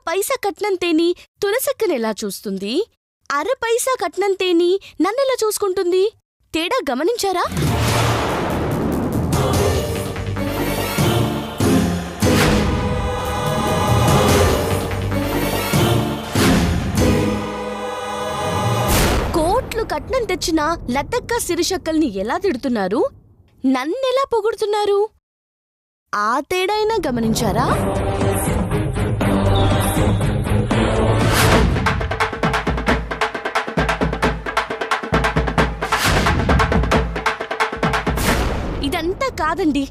పైసా కట్నం తేని తులసక్కనెలా చూస్తుంది, అర పైసా కట్నం తేని నన్నెలా చూసుకుంటుంది? తేడా గమనించారా? కోట్లు కట్నం తెచ్చిన లతక్క శిరీషక్కల్ని ఎలా తిడుతున్నారు, నన్నెలా పొగుడుతున్నారు? ఆ తేడైనా గమనించారా? ఇదంతా కాదండి.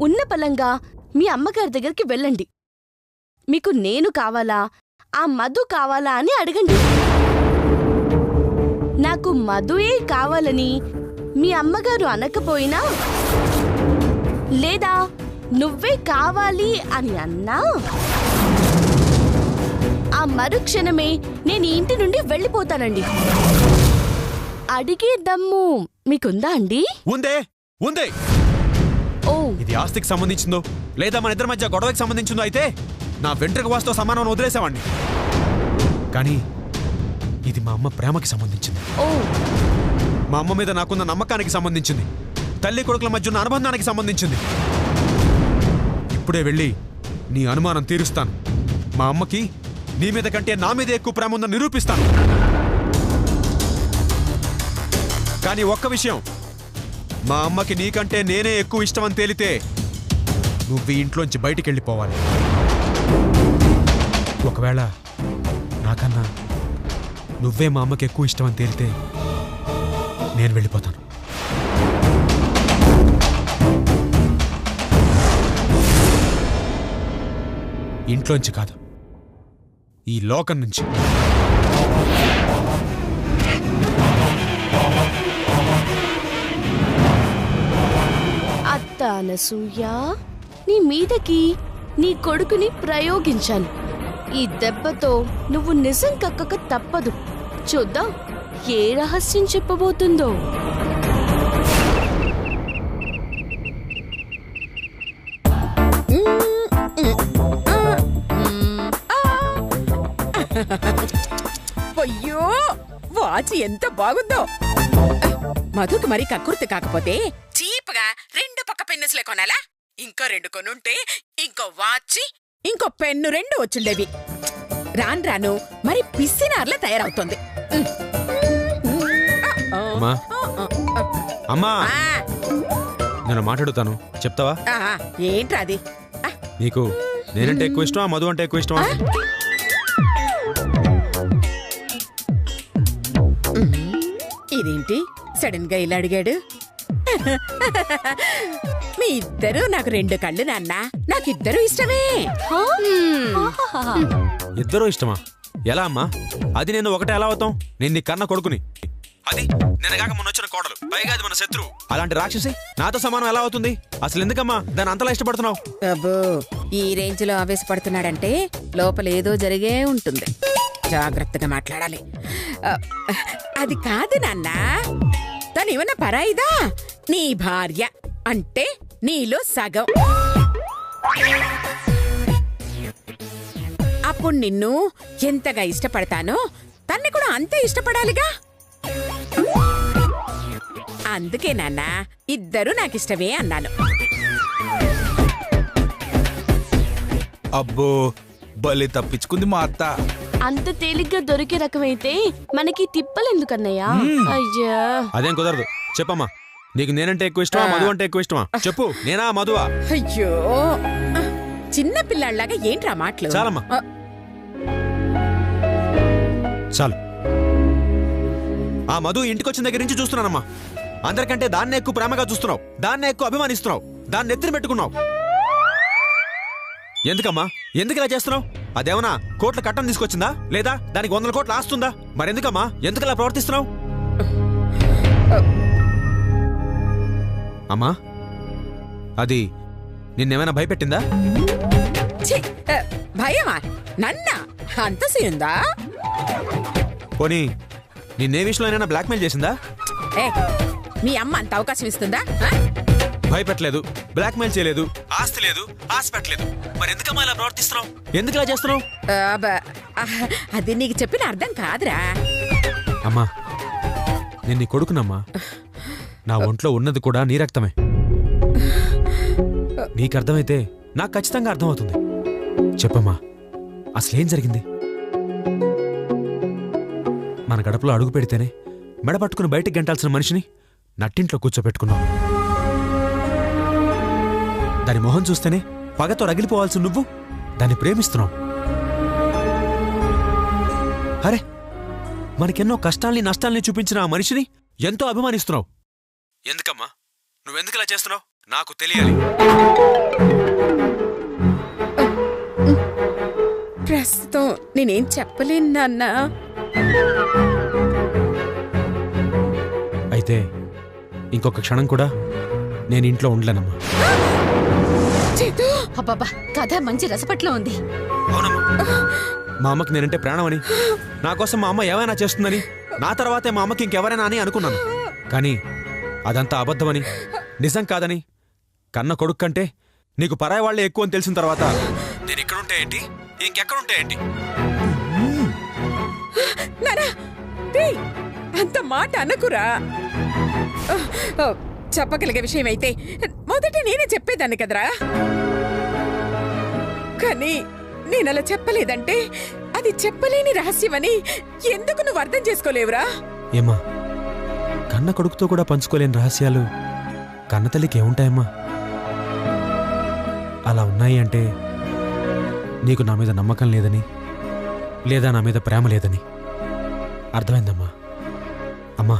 ఉన్న పలంగా మీ అమ్మగారి దగ్గరికి వెళ్ళండి. మీకు నేను కావాలా, ఆ మధు కావాలా అని అడగండి. నాకు మధుయే కావాలని మీ అమ్మగారు అనకపోయినా, లేదా నువ్వే కావాలి అని అన్నా, ఆ మరుక్షణమే నేను ఇంటి నుండి వెళ్ళిపోతానండి. అడిగే దమ్ము మీకుందా అండి? ఉందే ఉందే. ఓ, ఇది ఆస్తికి సంబంధించిందో లేదా మన ఇద్దరి మధ్య గొడవకి సంబంధించిందో అయితే నా వెంట్రుక వాసుతో సమానం వదిలేసావాణ్ణి. కానీ ఇది మా అమ్మ ప్రేమకి సంబంధించింది. ఓ, మా అమ్మ మీద నాకున్న నమ్మకానికి సంబంధించింది. తల్లి కొడుకుల మధ్య ఉన్న అనుబంధానికి సంబంధించింది. ఇప్పుడే వెళ్ళి నీ అనుమానం తీరుస్తాను. మా అమ్మకి నీ మీద కంటే నా మీద ఎక్కువ ప్రేమ ఉందని నిరూపిస్తాను. కానీ ఒక్క విషయం, మా అమ్మకి నీకంటే నేనే ఎక్కువ ఇష్టమని తేలితే నువ్వు ఈ ఇంట్లోంచి బయటికి వెళ్ళిపోవాలి. ఒకవేళ నాకన్నా నువ్వే మా అమ్మకి ఎక్కువ ఇష్టమని తేలితే నేను వెళ్ళిపోతాను. ఇంట్లోంచి కాదు, ఈ లోకం నుంచి. అత్త అనసూయ, నీ మీదకి నీ కొడుకుని ప్రయోగించాను. ఈ దెబ్బతో నువ్వు నిజం కక్కక తప్పదు. చూద్దాం ఏ రహస్యం చెప్పబోతుందో. అయ్యో, వాచ్ ఎంత బాగుందో. మధుకి మరి కక్కుర్తి కాకపోతే చీప్గా 2 పక్క పెన్నుస్లే కొనాలా? ఇంకో 2 కొనుంటే ఇంకో వాచ్, ఇంకో పెన్ను 2 వచ్చుండేవి. రాను రాను మరి పిసినార్లా తయారవుతోంది. అమ్మా, నేను మాట్లాడుతాను, చెప్తావా? ఏంట్రా అది? నీకు నేనంటే ఎక్కువ ఇష్టమా, మధు అంటే ఎక్కువ ఇష్టమా? ఇదేంటి సడన్ గా ఇలా అడిగాడు? మీ ఇద్దరు నాకు 2 కళ్ళు నాన్న. నాకిద్దరు ఇష్టమే. ఇద్దరూ ఇష్టమా? ఎలా అమ్మా? అది నేను ఒకటే ఎలా అవుతాం? నేను నీ కన్న కొడుకుని, అది నేను కాక మొన్న వచ్చిన కోడలు, పైగా అది మన శత్రువు. అలాంటి రాక్షసి నాతో సమానం ఎలా అవుతుంది? అసలు ఎందుకమ్మా దాన్ని అంతలా ఇష్టపడుతున్నావు? అబ్బో, ఈ రేంజ్ లో ఆవేశపడుతున్నాడంటే లోపల ఏదో జరిగే ఉంటుంది. జాగ్రత్తగా మాట్లాడాలి. అది కాదు నాన్న, తనేమన్నా పరాయిదా? నీ భార్య అంటే నీలో సగం. అప్పుడు నిన్ను ఎంతగా ఇష్టపడతానో తన్ని కూడా అంతే ఇష్టపడాలిగా. అందుకే నాన్న ఇద్దరు నాకిష్టమే అన్నాను. అబ్బో, బలి తప్పించుకుంది మా అత్త. అంత తేలిగ్గా దొరికే రకమైతే మనకి తిప్పలెందుకన్నయ్యా? అయ్యా, అదేం కుదరదు. చెప్పమ్మా, నీకు నేనంటే ఎక్కువ ఇష్టమా, మధు అంటే ఎక్కువ ఇష్టమా? చెప్పు, నేనా మధువా? అయ్యో, చిన్న పిల్లాళ్ళలాగా ఏంట్రా మాటలు? చాలమ్మా, చాలు. ఆ మధు ఇంటికొచ్చిన దగ్గర నుంచి చూస్తున్నానమ్మా. అందరికంటే దాన్నే ఎక్కువ ప్రేమగా చూస్తున్నావు, దాన్నే ఎక్కువ అభిమానిస్తున్నావు, దాన్ని ఎత్తిన పెట్టుకున్నావు. ఎందుకమ్మా, ఎందుకు ఇలా చేస్తున్నావు? అదేమన్నా కోట్ల కట్టం తీసుకొచ్చిందా, లేదా దానికి 100 కోట్ల ఆస్తుందా? మరెందుకమ్మా, ఎందుకు ఇలా ప్రవర్తిస్తున్నావు? అమ్మా, అది నిన్నేమైనా భయపెట్టిందా? భయమా? నన్న అంత సీనుందా? పోనీ నిన్నే విషయంలోనైనా బ్లాక్మెయిల్ చేసిందా? మీ అమ్మ అంత అవకాశం ఇస్తుందా? భయపెట్టలేదు, బ్లాక్మెయిల్ చేయలేదు, ఆస్తి లేదు, ఆశ పెట్టలేదు. మరి ఎందుకమ్మా ఇలా ప్రవర్తిస్తున్నావు? ఎందుకు ఇలా చేస్తున్నావు? అది నీకు చెప్పిన అర్థం కాదురా. అమ్మా, నేను నీ కొడుకునమ్మా. నా ఒంట్లో ఉన్నది కూడా నీ రక్తమే. నీకు అర్థమైతే నాకు ఖచ్చితంగా అర్థమవుతుంది. చెప్పమ్మా, అసలేం జరిగింది? మన గడపలో అడుగు పెడితేనే మెడపట్టుకుని బయటికి గంటాల్సిన మనిషిని నట్టింట్లో కూర్చోపెట్టుకున్నావు. దాని మొహం చూస్తేనే పగతో రగిలిపోవాల్సి నువ్వు దాన్ని ప్రేమిస్తున్నావు. అరే, మనకెన్నో కష్టాల్ని నష్టాల్ని చూపించిన ఆ మనిషిని ఎంతో అభిమానిస్తున్నావు. ఎందుకమ్మా నువ్వెందుకు ఇలా చేస్తున్నావు? నాకు తెలియాలి. ప్రస్తుతం నేనేం చెప్పలేను నాన్న. అయితే ఇంకొక క్షణం కూడా నేను ఇంట్లో ఉండలేనమ్మా. అబ్బాబా, కథ మంచి రసపట్లో ఉంది. అవునమ్మా, మా అమ్మకి నేనంటే ప్రాణమని, నా కోసం మా అమ్మ ఏమైనా చేస్తుందని, నా తర్వాతే మా అమ్మకి ఇంకెవరైనా అని అనుకున్నాను. కానీ అదంతా అబద్ధమని, నిజం కాదని, కన్న కొడుకు కంటే నీకు పరాయి వాళ్లే ఎక్కువ అని తెలిసిన తర్వాత నేను ఇక్కడుంటే ఏంటి, ఇంకెక్కడుంటే ఏంటి? అంత మాట అనకురా. చెప్పగలిగే విషయం అయితే మొదట నేనే చెప్పేదాన్ని కదరా. కానీ నేనలా చెప్పలేదంటే అది చెప్పలేని రహస్యమని ఎందుకు నువ్వు అర్థం చేసుకోలేవురా? ఏమ్మా, కన్న కొడుకుతో కూడా పంచుకోలేని రహస్యాలు కన్నతల్లికి ఏముంటాయమ్మా? అలా ఉన్నాయి అంటే నీకు నా మీద నమ్మకం లేదని, లేదా నా మీద ప్రేమ లేదని అర్థమైందమ్మా. అమ్మా,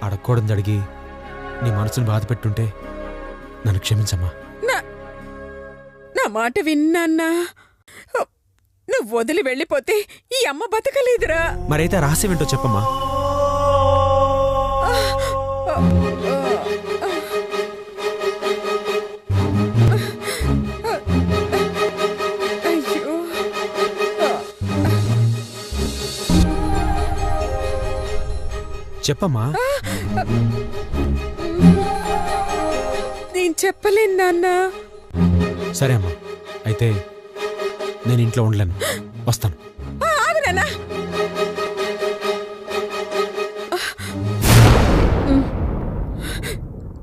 అడగకూడదు అడిగి నీ మనసును బాధ పెట్టుంటే నన్ను క్షమించమ్మా. నా మాట విన్నాన్నా. నువ్వు వదిలి వెళ్ళిపోతే ఈ అమ్మ బతకలేదురా. మరైతే రహస్యం ఏంటో చెప్పమ్మా. చెప్పమ్మా. నేను చెప్పలేను నాన్నా. సరే అమ్మా, అయితే నేను ఇంట్లో ఉండలేను, వస్తాను. ఆగునా.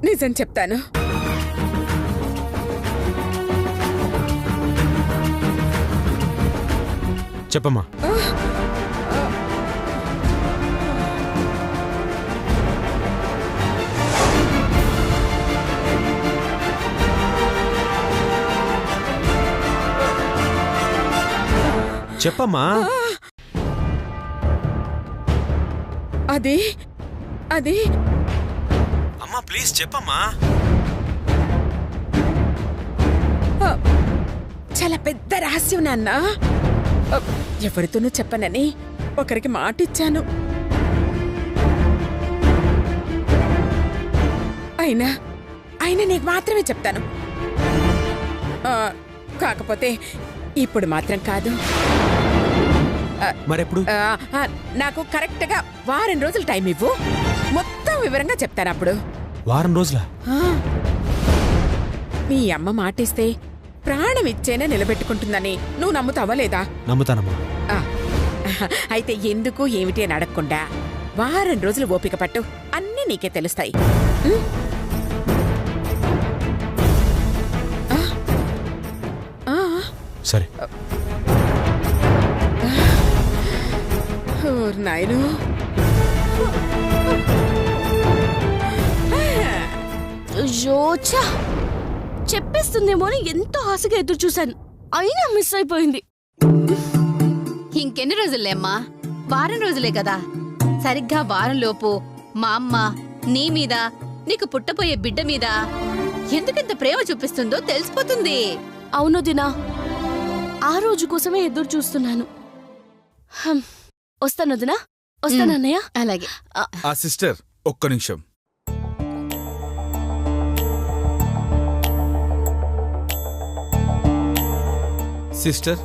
నిజం చెప్తాను. చెప్పమ్మా. చెప్పమ్మా. అది అమ్మా, ప్లీజ్ చెప్పమ్మా. చాలా పెద్ద రహస్యం నాన్న. ఎవరితోనూ చెప్పనని ఒకరికి మాట ఇచ్చాను. అయినా నీకు మాత్రమే చెప్తాను. కాకపోతే ఇప్పుడు మాత్రం కాదు. మరెప్పుడు? నాకు కరెక్ట్గా వారం రోజులు టైం ఇవ్వు, మొత్తం వివరంగా చెప్తాను. అప్పుడు వారం రోజులా? మీ అమ్మ మాటిస్తే ప్రాణం ఇచ్చేనే నిలబెట్టుకుంటుందని నువ్వు నమ్ముతావా లేదా? నమ్ముతానమ్మా. అయితే ఎందుకు ఏమిటి అని అడగకుండా వారం రోజులు ఓపిక పట్టు, అన్నీ నీకే తెలుస్తాయి. సరే. నాయను, చెప్పేస్తుందేమో అని ఎంతో ఆశగా ఎదురు చూశాను, అయినా మిస్ అయిపోయింది. ఇంకెన్ని రోజులే అమ్మా? వారం రోజులే కదా. సరిగ్గా వారంలోపు మా అమ్మ నీ మీద, నీకు పుట్టపోయే బిడ్డ మీద ఎందుకెంత ప్రేమ చూపిస్తుందో తెలిసిపోతుంది. అవును దినా, ఆ రోజు కోసమే ఎదురు చూస్తున్నాను. వస్తాను దినా, వస్తానన్నయ్య. అలాగే. ఆ సిస్టర్, ఒక్క నిమిషం. సిస్టర్,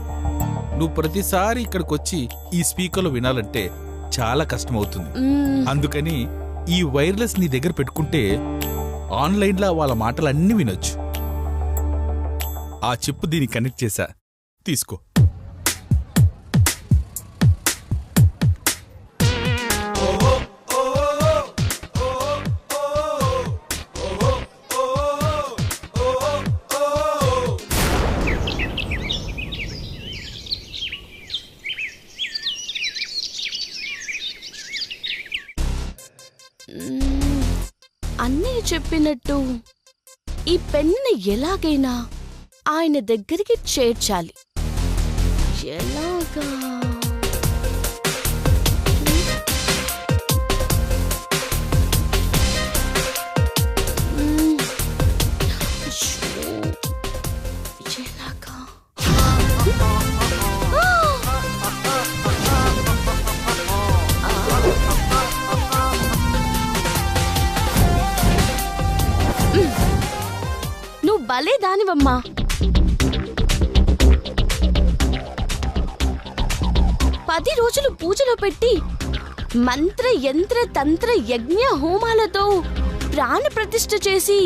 నువ్వు ప్రతిసారి ఇక్కడికొచ్చి ఈ స్పీకర్లో వినాలంటే చాలా కష్టమవుతుంది. అందుకని ఈ వైర్లెస్ నీ దగ్గర పెట్టుకుంటే ఆన్లైన్లో వాళ్ళ మాటలన్నీ వినొచ్చు. ఆ చిప్ దీనికి కనెక్ట్ చేశా, తీసుకో. అన్నయ్య చెప్పినట్టు ఈ పెన్నుని ఎలాగైనా ఆయన దగ్గరికి చేర్చాలి. ఎలాగా? నువ్వు భలే దానివమ్మా. పది రోజులు పూజలో పెట్టి మంత్ర యంత్ర తంత్ర యజ్ఞ హోమాలతో ప్రాణ ప్రతిష్ఠ చేసి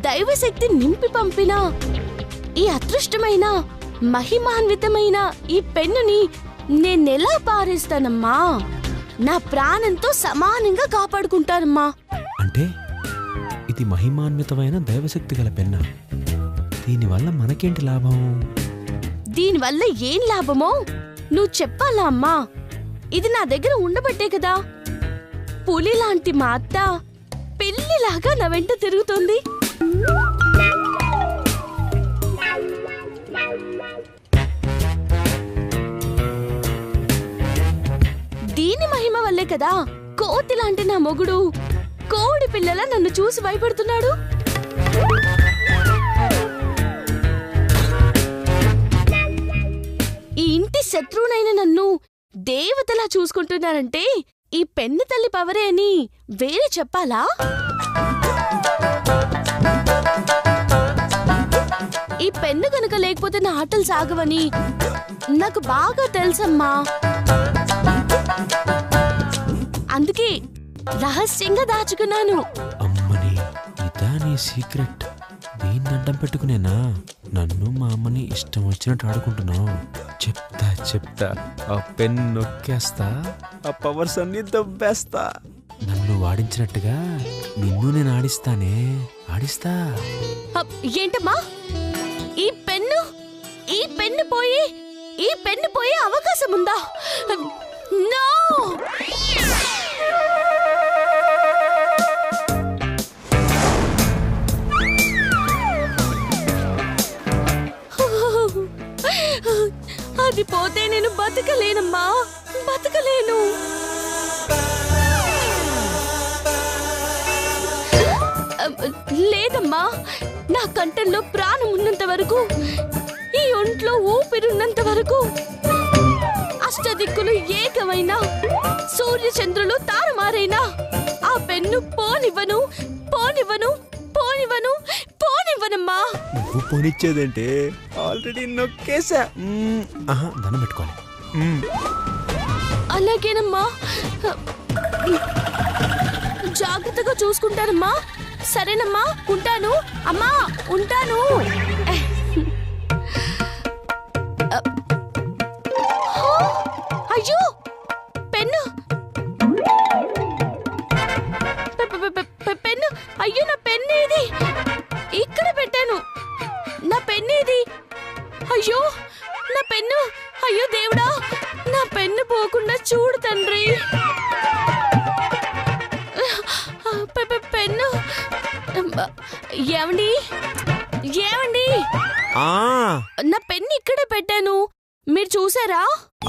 దైవశక్తి నింపి పంపిన ఈ అదృష్టమైన మహిమాన్వితమైన ఈ పెన్నుని నేనెలా పారేస్తానమ్మా? నా ప్రాణంతో సమానంగా కాపాడుకుంటానమ్మా. అంటే ఇది మహిమాన్వితమైన దైవశక్తి గల పెన్న. దీనివల్ల మనకేంటి లాభం? దీనివల్ల ఏం లాభమో నువ్వు చెప్పాలా అమ్మా? ఇది నా దగ్గర ఉండబట్టే కదా పులి లాంటి మా అత్త పిల్లిలాగా నా వెంట తిరుగుతుంది. దీని మహిమ వల్లే కదా కోతి లాంటి నా మొగుడు కోడి పిల్లల నన్ను చూసి భయపడుతున్నాడు. ఈ ఇంటి శత్రువునైన నన్ను దేవతలా చూసుకుంటున్నారంటే ఈ పెన్ను తల్లి పవరే అని వేరే చెప్పాలా? ఈ పెన్ను గనుక లేకపోతే నా ఆటలు సాగవని నాకు బాగా తెలుసమ్మా. అందుకే రహస్యంగా దాచుకున్నాను. అమ్మని, ఇదా నీ సీక్రెట్? దీన్ని అడ్డం పెట్టుకునేనా నన్ను మా అమ్మని ఇష్టం వచ్చినట్టు ఆడుకుంటున్నావు? చెప్తా చెప్తా, ఆ పెన్ నొక్కేస్తా, ఆ పవర్స్ అన్ని దబ్బేస్తా. నన్ను వాడించినట్టుగా నిన్ను నేను ఆడిస్తానే, ఆడిస్తా. ఏంటమ్మా? ఈ పెన్ను పోయే అవకాశం ఉందా? నో! అది పోతే నేను బతకలేనమ్మా, బతకలేను. లేదమ్మా, నా కంఠంలో ప్రాణం ఉన్నంత వరకు, ఈ ఒంట్లో ఊపిరున్నంత వరకు, అష్టదిక్కులు ఏకమైనా, సూర్యచంద్రులు తారుమారైనా ఆ పెన్ను పోనివ్వను, పోనివ్వను, పోనివ్వను, పోనివ్వనమ్మా. నువ్వు పోనిచ్చేదంటే ఆల్రెడీ నొక్కేసా. దండం పెట్టుకోవాలి. అలాగేనమ్మా, జాగ్రత్తగా చూసుకుంటానమ్మా. సరేనమ్మా, ఉంటాను అమ్మా, ఉంటాను. అయ్యో పెన్ను, పెన్ను, అయ్యో నా పెన్ను ఇది ఇక్కడ పెట్టాను. నా పెన్ను ఇది, అయ్యో నా పెన్ను, అయ్యో దేవుడా, నా పెన్ను పోకుండా చూడు తండ్రి. పెన్ను ఏమండి, ఏమండి, నా పెన్ను ఇక్కడే పెట్టాను, మీరు చూసారా?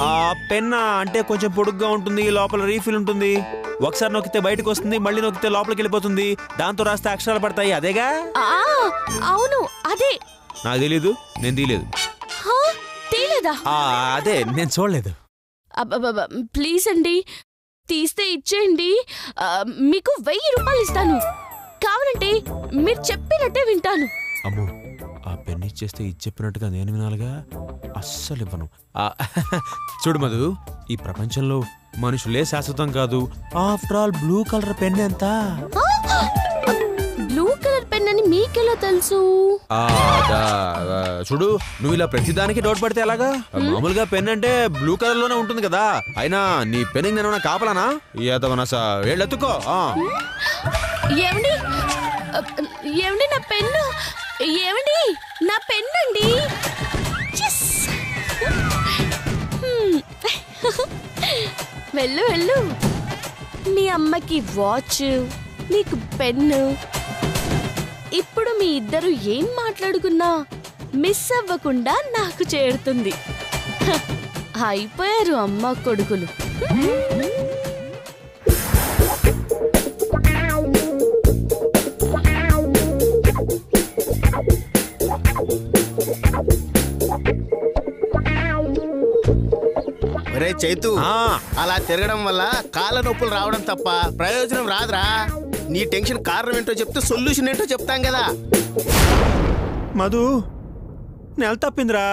ఆ పెన్న అంటే కొంచెం పొడుగ్గా ఉంటుంది, లోపల రీఫిల్ ఉంటుంది. ఒకసారి నొక్కితే బయటకు వస్తుంది, మళ్ళీ నొక్కితే లోపలికి వెళ్ళిపోతుంది. దాంతో రాస్తే అక్షరాలు పడతాయి, అదేగా? అవును అదే. నాకు తెలీదు, నేను తీయలేదు. తీయలేదా? అదే నేను చూడలేదు. ప్లీజ్ అండి, తీస్తే ఇచ్చేయండి. మీకు 1000 రూపాయలు ఇస్తాను. కావాలంటే మీరు చెప్పినట్టే వింటాను. అమ్మో, ఆ పెన్ ఇచ్చేస్తే ఇచ్చెప్పినట్టుగా నేను వినాలిగా? అస్సలు ఇవ్వను. చూడు మధు, ఈ ప్రపంచంలో మనుషులే శాశ్వతం కాదు. After all blue colour pen ఎంత? బ్లూ నీకెలా తెలుసు? చూడు, నువ్వు ఇలా ప్రతిదానికి డౌట్ పడితే ఎలాగా? మామూలుగా పెన్ అంటే బ్లూ కలర్ లోనే ఉంటుంది కదా. అయినా నీ పెన్ నేను కాపలానా? వేళ్ళెత్తుకో. ఏమండి ఏమండి నా పెన్ను, ఏమండి నా పెన్ను అండి. వెళ్ళు వెళ్ళు. మీ అమ్మకి వాచ్, నీకు పెన్ను. ఇప్పుడు మీ ఇద్దరు ఏం మాట్లాడుకున్నా మిస్ అవ్వకుండా నాకు చేరుతుంది. అయిపోయారు అమ్మ కొడుకులు. ఒరే చైతు, అలా తిరగడం వల్ల కాళ్ళ నొప్పులు రావడం తప్ప ప్రయోజనం రాదురా. నీ టెన్షన్ కారణం ఏంటో చెప్తే సొల్యూషన్ ఏంటో చెప్తాం కదా. మధు, నెల తప్పిందిరా.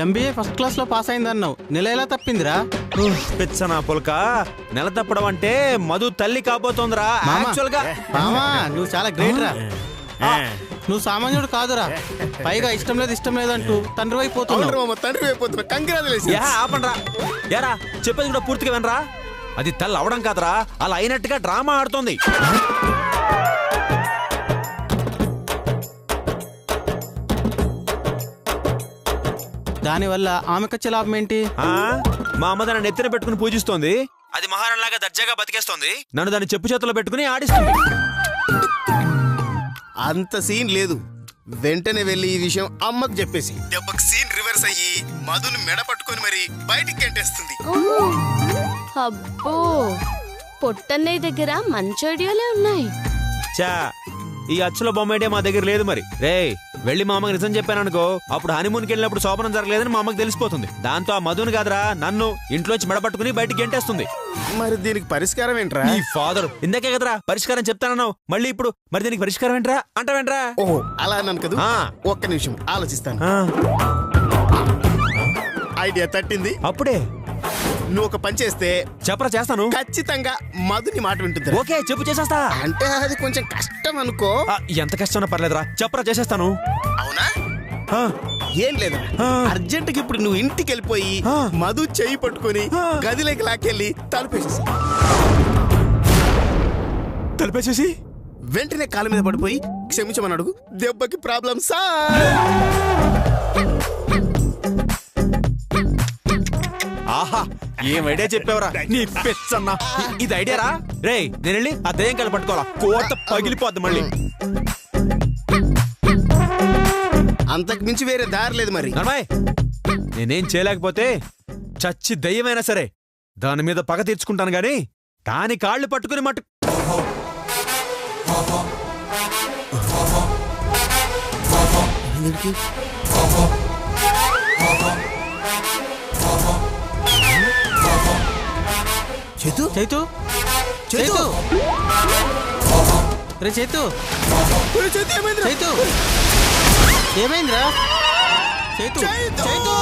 ఎంబీఏ ఫస్ట్ క్లాస్ లో పాస్ అయిందన్నావు, నెల ఎలా తప్పిందిరా? పిచ్చనా పులక, నెల తప్పడం అంటే మధు తల్లి కాబోతోందిరా. మామా నువ్వు చాలా గ్రేట్ రా. నువ్వు సామాన్యుడు కాదురా. పైగా ఇష్టం లేదు అంటూ తండ్రి అయిపోతున్నావు. తండ్రి అయిపోతున్నా. కంగ్రాచులేషన్. ఆపండ్రా. యారా, చెప్పేది కూడా పూర్తిగా వినరా. అది తల్లి అవడం కాదురా, అలా అయినట్టుగా డ్రామా ఆడుతోంది. దానివల్ల ఆమెకొచ్చే లాభం ఏంటి? మా అమ్మ దాన్ని నెత్తిన పెట్టుకుని పూజిస్తోంది. అది మహారాణిలాగా దర్జాగా బతికేస్తోంది. నన్ను దాన్ని చెప్పు చేతుల్లో పెట్టుకుని ఆడిస్తుంది. అంత సీన్ లేదు. వెంటనే వెళ్ళి ఈ విషయం అమ్మకు చెప్పేసి దెబ్బకి సీన్ రివర్స్ అయ్యి మధుని మెడ పట్టుకొని మరి బయటికి గంటేస్తుంది. అబ్బో, పొట్టన్నయ్య దగ్గర మంచి ఐడియాలే ఉన్నాయి. చా, ఈ అచ్చుల బొమ్మ ఐడియా మా దగ్గర లేదు. మరి రే, వెళ్ళి మా అమ్మకి నిజం చెప్పాననుకో, అప్పుడు హనీమూన్కి వెళ్ళినప్పుడు శోభనం జరగలేదని మా అమ్మకి తెలిసిపోతుంది. దాంతో ఆ మధుని కాదురా, నన్ను ఇంట్లోంచి మెడపట్టుకుని బయటికి గెంటేస్తుంది. మరి దీనికి పరిష్కారం ఏంట్రా? ఈ ఫాదర్ ఇందాకే కదరా పరిష్కారం చెప్తానన్నావు. మళ్ళీ ఇప్పుడు మరి దీనికి పరిష్కారం ఏంట్రా అంటావేంట్రా? ఓహో, అలా అన్నాను కదా. ఒక్క నిమిషం ఆలోచిస్తాను. ఐడియా తట్టింది. అప్పుడే నువ్వు ఒక పని చేస్తే చెప్పరా, చేస్తాను. ఖచ్చితంగా మధుని మాట వింటుంది. ఓకే, చెప్పు, చేసేస్తా. అంటే అది కొంచెం కష్టం అనుకో. ఎంత కష్టమన్నా పర్లేదురా, చెప్పరా, చేసేస్తాను. అవునా? ఏం లేదా, అర్జెంట్ కి ఇప్పుడు నువ్వు ఇంటికి వెళ్ళిపోయి మధు చెయ్యి పట్టుకొని గదిలోకి లాకెళ్ళి తలుపేసేసి వెంటనే కాళ్ళ మీద పడిపోయి క్షమించమని అడుగు. దెబ్బకి ప్రాబ్లం సా. ఆహా, ఏం ఐడియా చెప్పావరా నీ పెచ్చన్నా. ఇది ఐడియారా? రే, నేను వెళ్ళి ఆ దయ్యం కళ్ళు పట్టుకోవాలా, కోట పగిలిపోద్ది మళ్ళీ. అంతకు మించి వేరే దారి లేదు. మరి నేనేం చేయలేకపోతే చచ్చి దయ్యమైనా సరే దాని మీద పగ తీర్చుకుంటాను గాని దాని కాళ్ళు పట్టుకుని మట్టు. చైతు చైతు చైతు రే చైతు చైతు ఏమైందిరా? చైతు చైతు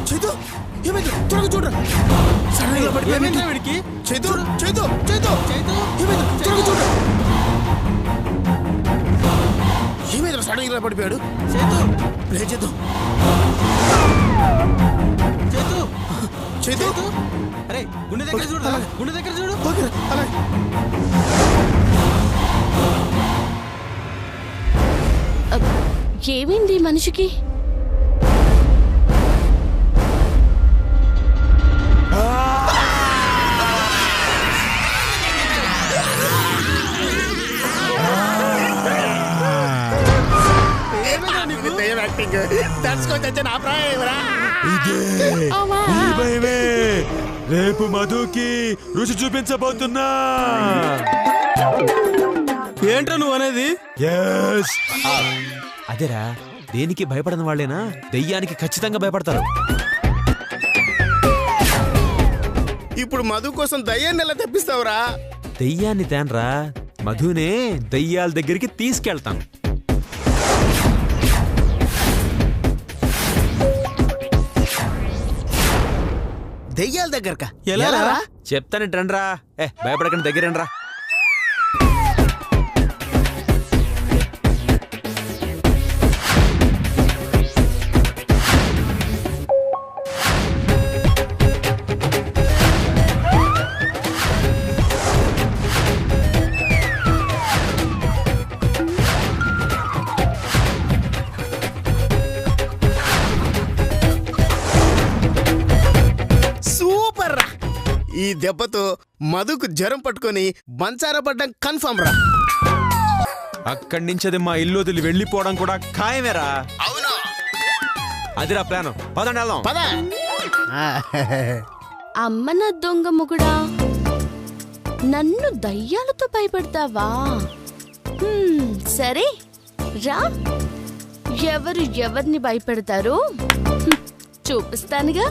చైతు ఏమైంది? త్వరగా చూడరా. ఏమైందిరా వీడికి? చైతు చైతు చైతు చైతు ఏమైంది? త్వరగా చూడరా. ఏమైందిరా? సడన్ గా పడిపోయాడు. చైతు ప్లే చేద్దాం. చైతు చైతు అరే, గుండె దగ్గర చూడు, గుండె దగ్గర చూడు. ఓకే, అలాగే. ఏమైంది మనిషికి? రేపు మధుకి రుచి చూపించబోతున్నా. ఏంట్రా నువ్వు అనేది? అదేరా, దేనికి భయపడని వాళ్ళేనా దెయ్యానికి ఖచ్చితంగా భయపడతారు. ఇప్పుడు మధు కోసం దయ్యాన్ని ఎలా తెప్పిస్తావురా? దెయ్యాన్ని తేనరా, మధునే దెయ్యాల దగ్గరికి తీసుకెళ్తాను. దెయ్యాల దగ్గరకా ఎలా రా? చెప్తాను రండ్రా. భయపడకండి, దగ్గర రండ్రా. సూపర్ రా. ఈ దెబ్బతో మధుకు జ్వరం పట్టుకొని మంచార పడ్డం కన్ఫర్మ్ రా. అక్కడి నుంచి అది మా ఇల్లు వదిలి వెళ్ళిపోవడం కూడా ఖాయమేరా. అవును, అదిరా ప్లాన్. పదండి వెళ్దాం. పద. అమ్మ నా దొంగ మొగుడా, నన్ను దయ్యాలతో భయపెడతావా? సరే రా, ఎవరు ఎవరిని భయపెడతారో చూపిస్తానుగా.